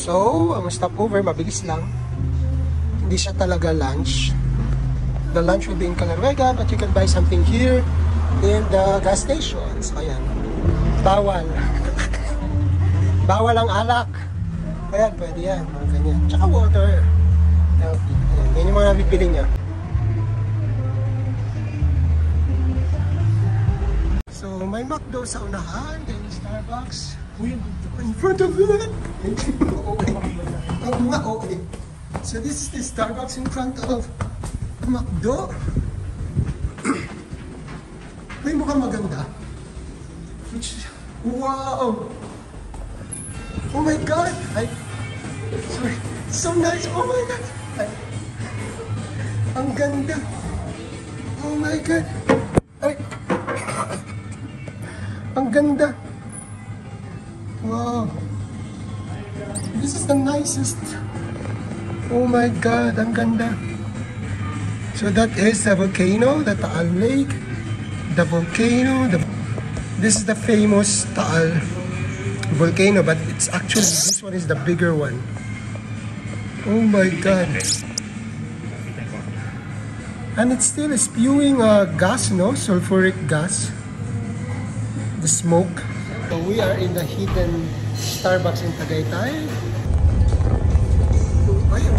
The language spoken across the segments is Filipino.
So, ang stopover, mabilis lang. Hindi siya talaga lunch. The lunch will be in Calaruega, but you can buy something here in the gas stations. Ayan. Bawal. Bawal ang alak. Ayan, pwede yan. Mga ganyan. Tsaka water. Ayan, yan yung mga bibili niya. So, may McDo sa unahan, then Starbucks in front of it. Okay. So, this is the Starbucks in front of McDo. May mukhang maganda. Wow! Oh my God! Sorry. So nice! Oh my God! Ang ganda! Oh my God! Ang ganda! Wow! This is the nicest! Oh my God! Ang ganda! So that is the volcano, the Taal Lake. The volcano. This is the famous Taal volcano, but it's actually, this one is the bigger one. Oh my God! And it's still spewing gas, no? Sulfuric gas. The smoke. So we are in the hidden Starbucks in Tagaytay. Ayan.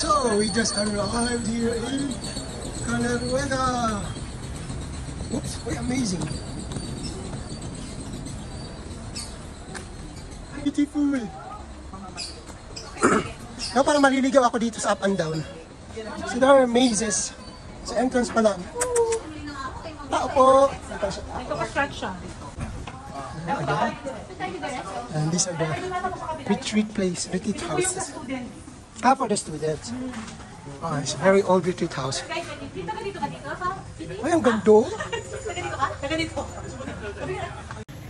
So we just arrived here in Calaruega. Oops, amazing. Beautiful. No, parang maliligaw ako dito sa up and down. So there are mazes. Sa entrance pa lang. Tao po. And these are the retreat houses. For the students. Oh, it's a very old retreat house. Ay, ang ganda. I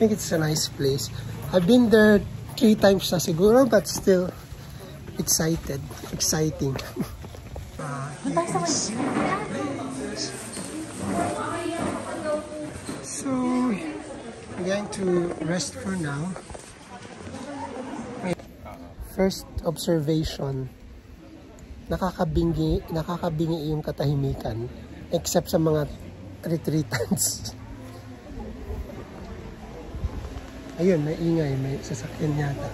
think it's a nice place. I've been there 3 times na siguro, but still exciting. So, I'm going to rest for now. First observation, nakakabingi yung katahimikan, except sa mga retreatants. Ayun, may ingay, may sasakyan yata.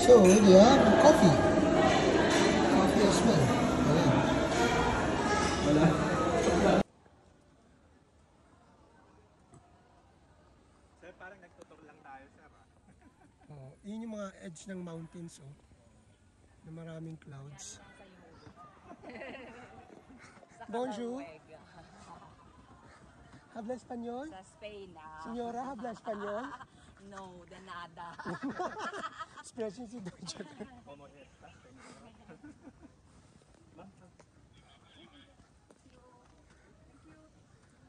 So, we have coffee. Coffee as well. Wala. Sir, parang nagtutur lang tayo, sir. Yun yung mga edge ng mountains, na maraming clouds. Bonjour. Habla español? Sa Spain, Señora, habla español? No, de nada. Sprechen Sie Deutsch.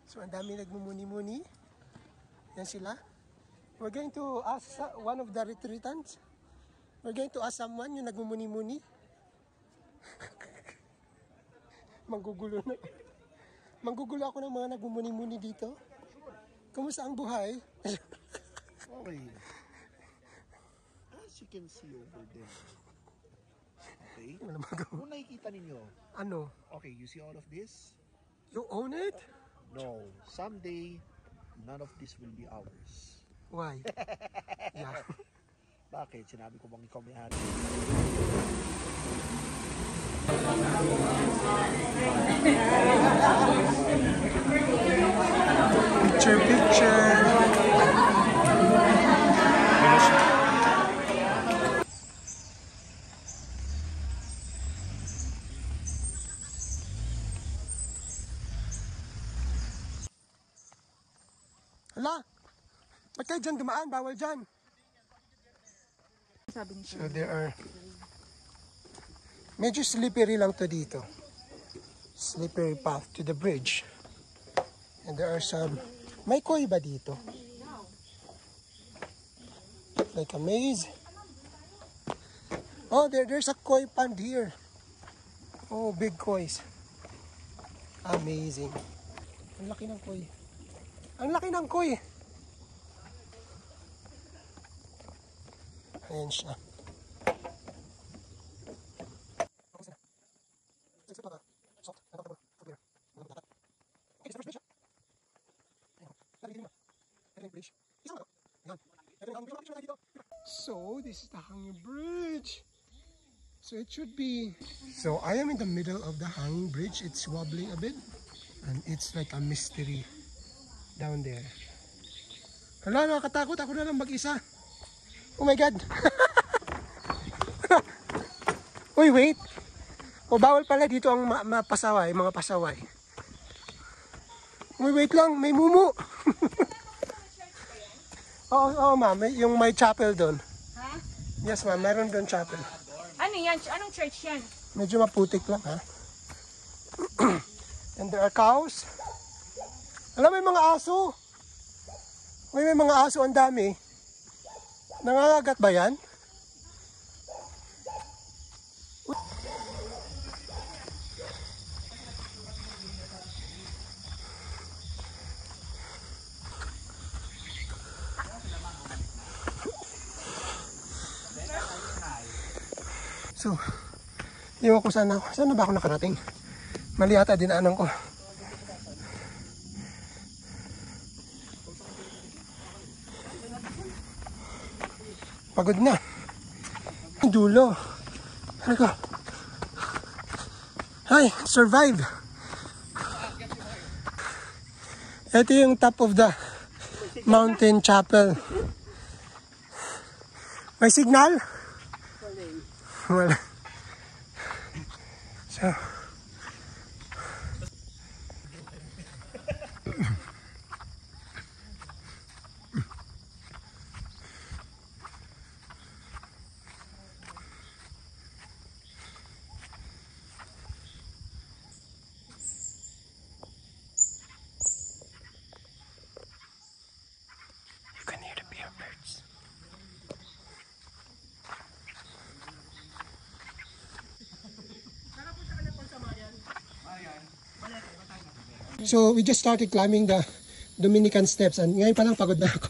So, ang dami nagmumuni-muni. Yan sila. We're going to ask one of the retreatants. We're going to ask someone yung nagmumuni-muni. Manggugulo na. Manggugulo ako ng mga nagmumuni-muni dito. Kumusta ang buhay? Okay. As you can see over there. Okay? Kung nakikita ninyo. Ano? Okay, you see all of this? You own it? No. Someday, none of this will be ours. Why? Yeah. Bakit? Sinabi ko bang ikaw may-ari? Picture. Hala! Ba't kayo dyan dumaan? Bawal dyan. So there are... Medyo slippery lang to dito. Slippery path to the bridge. And there are some... May koi ba dito? Like a maze. Oh, there's a koi pond here. Oh, big kois. Amazing. Ang laki ng koi. Ang laki ng koi. Ayan siya. So, this is the hanging bridge. So, it should be... So, I am in the middle of the hanging bridge. It's wobbling a bit. And it's like a mystery down there. Hala, nakakatakot. Ako na lang mag-isa. Oh my God. Uy, wait. O, bawal pala dito ang mapasaway, mga pasaway. Uy, wait lang. May mumu. Oo, ma'am. Yung may chapel doon. Ha? Yes, ma'am. Meron doon chapel. Ano yan? Anong church yan? Medyo maputik lang, ha? And there are cows. Alam, may mga aso. May mga aso. Ang dami. Nangangagat ba yan? So, iwan ko saan na ba ako nakarating? Mali ata dinaanan ko. Pagod na. Dulo. Ano ko? Hi, survive. Ito yung top of the mountain chapel. May signal? Wala. So, you can hear the bear birds. So we just started climbing the Dominican steps and ngayon pa lang pagod na ako.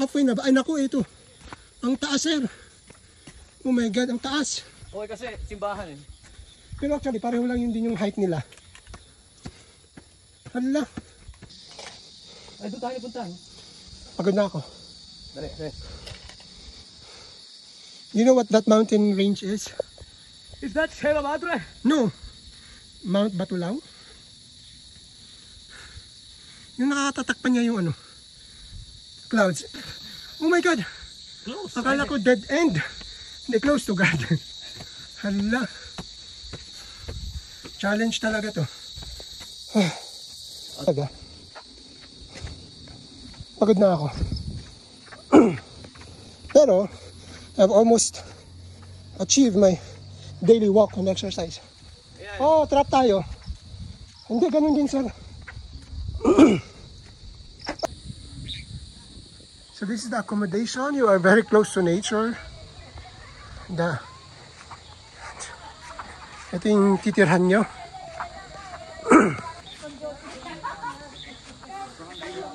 Halfway na ba? Ay naku, ito. Ang taas, sir. Oh my God, ang taas. Okay kasi simbahan eh. Pero actually, pareho lang yun din yung height nila. Hala. Ay, doon tayo punta. Pagod na ako. Dali, dali. You know what that mountain range is? Is that Sierra Madre? No. Mount Batulao? Yung nakatatakpan niya yung ano, clouds. Oh my God! Close. Akala ko dead end. Hindi, close to God. Hala. Challenge talaga to. Talaga. Pagod na ako. Pero, I've almost achieved my daily walk and exercise. Oh, trap tayo. Hindi, ganun din, sir. So this is the accommodation. You are very close to nature. Ito yung titirhan nyo.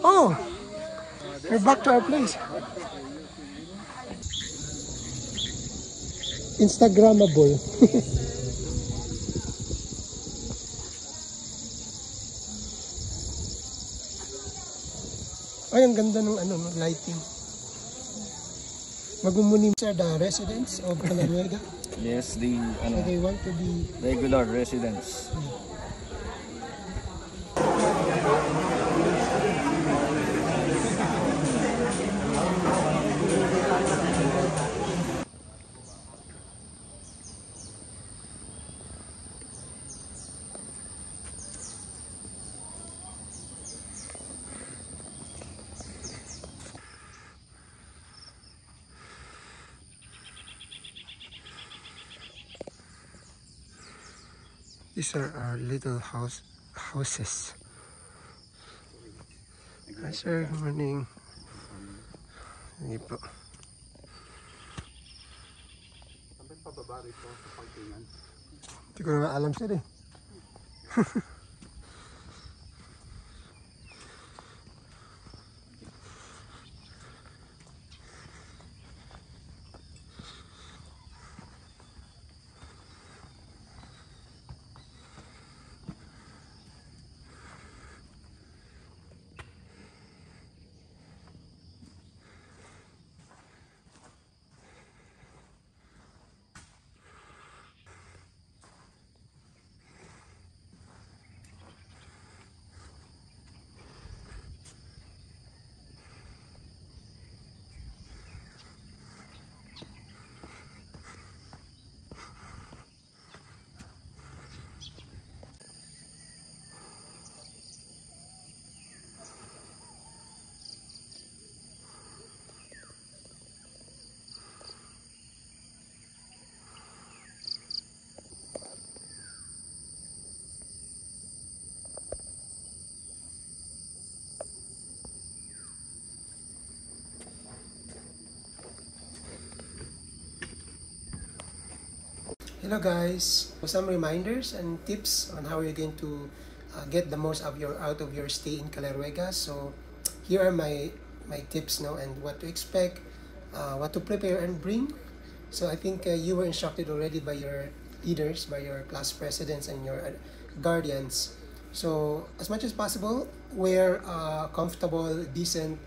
Oh, we're back to our place. Instagrammable. Ay, ang ganda ng ano, lighting. Magmumunim sir the residents of Calanuega. Yes, the So they want to be regular residents. These are our little houses. Hi sir, good morning. Sige po. Sampai pababa rito sa parkingan. Hindi ko na alam sir eh. Hello guys, some reminders and tips on how you're going to get the most of out of your stay in Caleruega. So here are my tips now and what to expect, what to prepare and bring. So I think you were instructed already by your leaders, by your class presidents and your guardians. So as much as possible, wear comfortable, decent,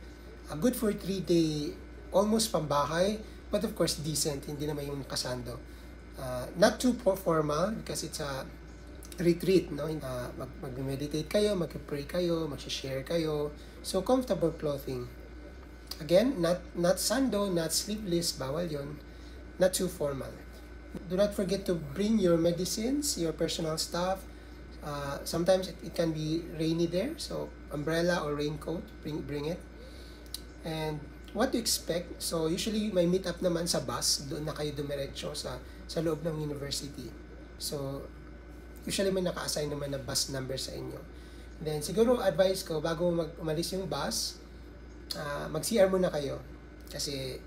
good for 3-day, almost pambahay, but of course decent, hindi naman yung kasando. Not too formal because it's a retreat, no? Mag-meditate kayo, mag-pray kayo, mag-share kayo. So comfortable clothing. Again, not sando, not sleeveless, bawal yon. Not too formal. Do not forget to bring your medicines, your personal stuff. Sometimes it can be rainy there, so umbrella or raincoat, bring it. And what to expect, so usually may meet up naman sa bus, doon na kayo dumiretso sa loob ng university. So usually may naka-assign naman na bus number sa inyo. Then siguro advice ko, bago umalis yung bus, mag-CR muna kayo kasi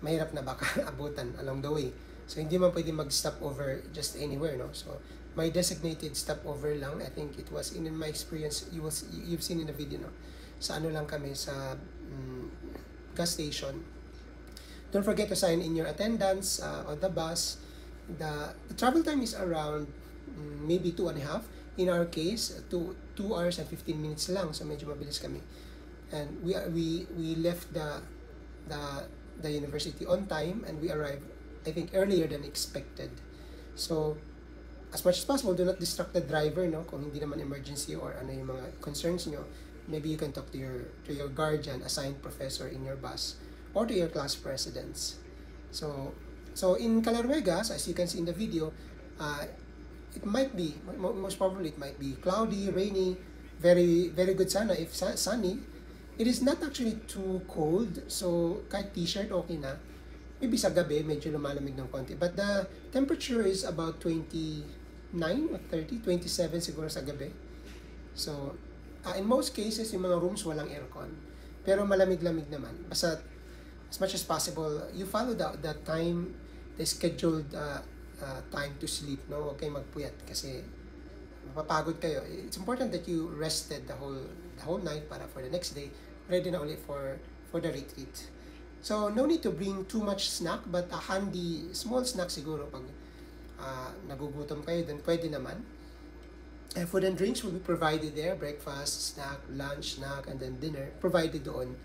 mahirap na baka abutan along the way. So hindi man pwede mag-stop over just anywhere, no? So may designated stopover lang. I think it was in my experience, you've seen in the video, no? Sa ano lang kami sa gas station. Don't forget to sign in your attendance on the bus. The travel time is around maybe 2.5. In our case, 2 hours and 15 minutes lang, so medyo mabilis kami. And we left the university on time and we arrived, I think, earlier than expected. So as much as possible, do not distract the driver, no? Kung hindi naman emergency or ano yung mga concerns nyo, maybe you can talk to your guardian, assigned professor in your bus, or to your class presidents. So in Caleruegas, as you can see in the video, it might be, most probably it might be cloudy, rainy, very good sana if sunny. It is not actually too cold, so kahit t-shirt okay na. Maybe sa gabi, medyo lumalamig ng konti. But the temperature is about 29 or 30, 27 siguro sa gabi. So, in most cases, yung mga rooms walang aircon. Pero malamig-lamig naman. Basta, as much as possible, you follow the time, the scheduled time to sleep, no? Huwag kayong magpuyat kasi mapapagod kayo. It's important that you rested the whole night para for the next day, ready na ulit for the retreat. So, no need to bring too much snack, but a handy, small snack siguro pag nagugutom kayo, then pwede naman. Food and drinks will be provided there, breakfast, snack, lunch, snack, and then dinner, provided doon.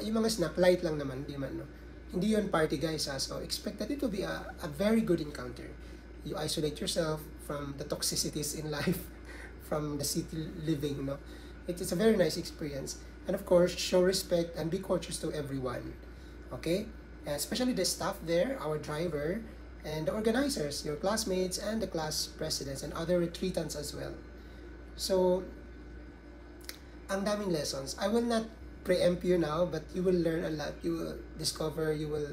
Yung mga snack, light lang naman, no? Hindi yun party guys, so expect that it will be a very good encounter. You isolate yourself from the toxicities in life, from the city living, no? It's a very nice experience. And of course, show respect and be courteous to everyone. Okay? Especially the staff there, our driver, and the organizers, your classmates, and the class presidents, and other retreatants as well. So, ang daming lessons. I will not preempt you now, but you will learn a lot. You will discover, you will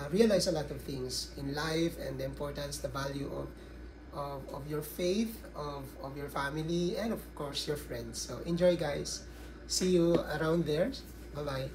realize a lot of things in life, and the importance, the value of of your faith, of your family, and of course your friends. So enjoy, guys. See you around there. Bye bye.